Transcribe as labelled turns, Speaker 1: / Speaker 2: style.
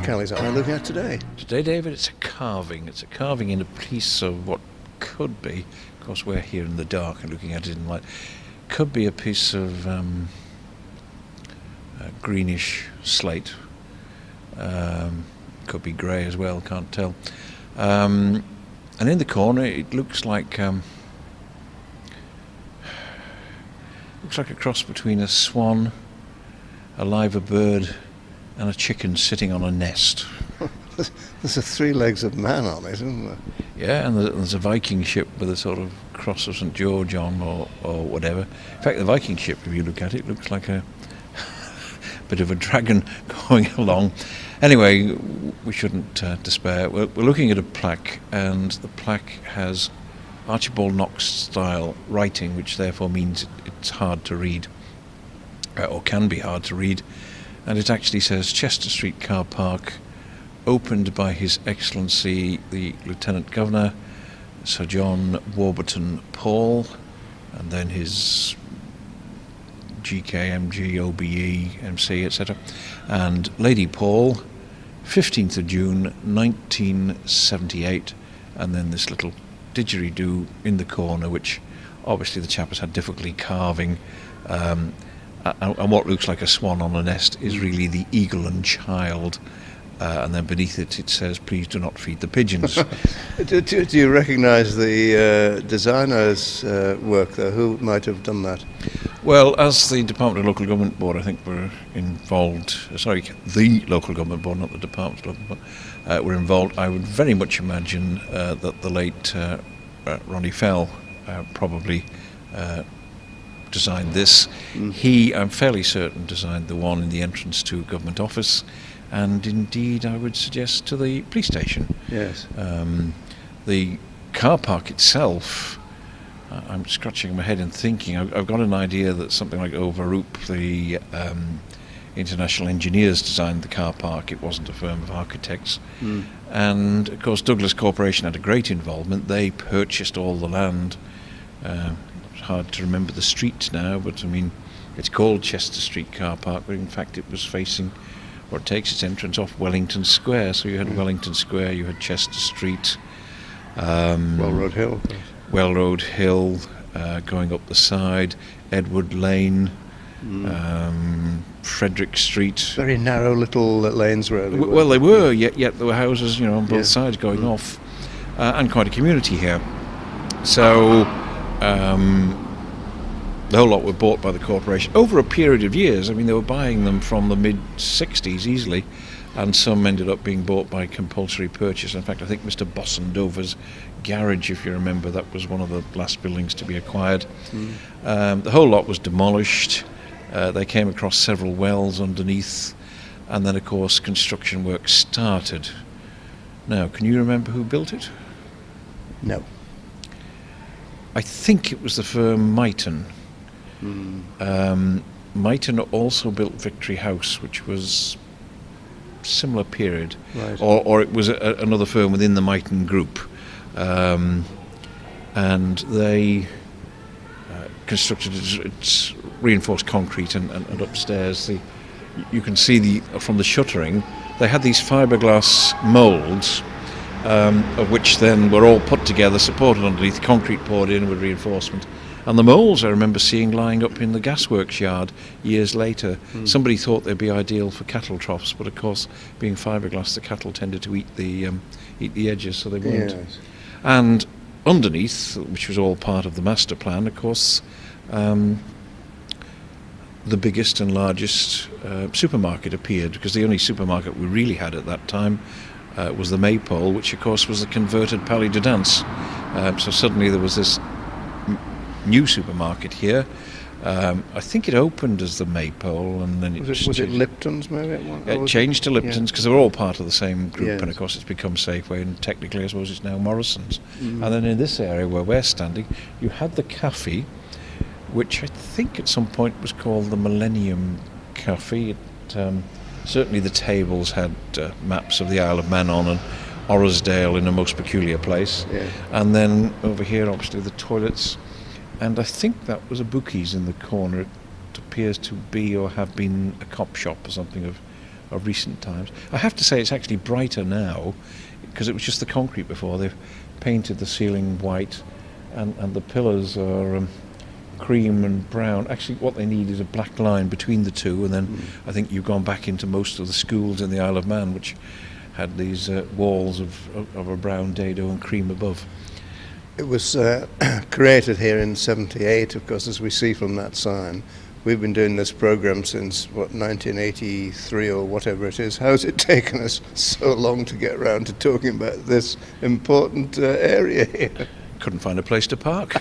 Speaker 1: Kelly's eye looking at today?
Speaker 2: Today, David, it's a carving. It's a carving in a piece of what could be, of course we're here in the dark and looking at it in light, could be a piece of greenish slate. Could be grey as well, can't tell. And in the corner it looks like a cross between a swan, a liver bird and a chicken sitting on a nest.
Speaker 1: There's a 3 legs of man on it, isn't there?
Speaker 2: Yeah, and there's a Viking ship with a sort of cross of St George on or whatever. In fact, the Viking ship, if you look at it, looks like a bit of a dragon going along. Anyway, we shouldn't despair. We're looking at a plaque, and the plaque has Archibald Knox style writing, which therefore means it's hard to read, or can be hard to read. And it actually says Chester Street Car Park, opened by His Excellency the Lieutenant Governor, Sir John Warburton Paul, and then his GKMG, OBE, MC, etc., and Lady Paul, 15th of June 1978, and then this little didgeridoo in the corner, which obviously the chap has had difficulty carving. And what looks like a swan on a nest is really the eagle and child, and then beneath it says, "Please do not feed the pigeons."
Speaker 1: Do you recognise the designer's work there? Who might have done that?
Speaker 2: Well, as the Department of Local Government Board, I think we're involved. The Local Government Board, not the Department of Local Government Board, were involved. I would very much imagine that the late Ronnie Fell probably designed this. He, I'm fairly certain, designed the one in the entrance to Government Office, and indeed I would suggest to the police station.
Speaker 1: Yes.
Speaker 2: The car park itself, I'm scratching my head and thinking, I've got an idea that something like Overroop, the international engineers, designed the car park. It wasn't a firm of architects. And of course Douglas Corporation had a great involvement. They purchased all the land. Hard to remember the street now, but I mean, it's called Chester Street Car Park, but in fact it was facing, or it takes its entrance off Wellington Square. So you had Wellington Square, you had Chester Street,
Speaker 1: Wellroad Hill.
Speaker 2: Wellroad Hill, going up the side, Edward Lane, Frederick Street.
Speaker 1: Very narrow little lanes, really.
Speaker 2: Well, they were, yet there were houses, on both sides going off, and quite a community here. So the whole lot were bought by the corporation over a period of years. I mean, they were buying them from the mid-60s easily, and some ended up being bought by compulsory purchase. In fact, I think Mr. Bossendover's garage, if you remember, that was one of the last buildings to be acquired. The whole lot was demolished. They came across several wells underneath, and then, of course, construction work started. Now, can you remember who built it?
Speaker 1: No.
Speaker 2: I think it was the firm Myton. Myton also built Victory House, which was similar period,
Speaker 1: right.
Speaker 2: or it was another firm within the Myton group, and they constructed its reinforced concrete and upstairs. You can see from the shuttering, they had these fiberglass moulds. Of which then were all put together, supported underneath, concrete poured in with reinforcement. And the moulds I remember seeing lying up in the gasworks yard years later. Somebody thought they'd be ideal for cattle troughs, but of course, being fiberglass, the cattle tended to eat the edges, so they weren't.
Speaker 1: Yes.
Speaker 2: And underneath, which was all part of the master plan, of course, the biggest and largest supermarket appeared, because the only supermarket we really had at that time was the Maypole, which of course was the converted Palais de Danse. So suddenly there was this new supermarket here. I think it opened as the Maypole, and then
Speaker 1: Was it Lipton's maybe?
Speaker 2: It changed to Lipton's because they were all part of the same group,
Speaker 1: Yes.
Speaker 2: and of course it's become Safeway, and technically I suppose it's now Morrison's. And then in this area where we're standing, you had the cafe, which I think at some point was called the Millennium Cafe. Certainly the tables had maps of the Isle of Man on, and Orrisdale in a most peculiar place.
Speaker 1: Yeah.
Speaker 2: And then over here, obviously, the toilets. And I think that was a bookies in the corner. It appears to be or have been a cop shop or something of recent times. I have to say it's actually brighter now, because it was just the concrete before. They've painted the ceiling white, and the pillars are cream and brown. Actually, what they need is a black line between the two, and then I think you've gone back into most of the schools in the Isle of Man, which had these walls of a brown dado and cream above.
Speaker 1: It was created here in 78, of course, as we see from that sign. We've been doing this program since, 1983 or whatever it is. How's it taken us so long to get around to talking about this important area here?
Speaker 2: Couldn't find a place to park.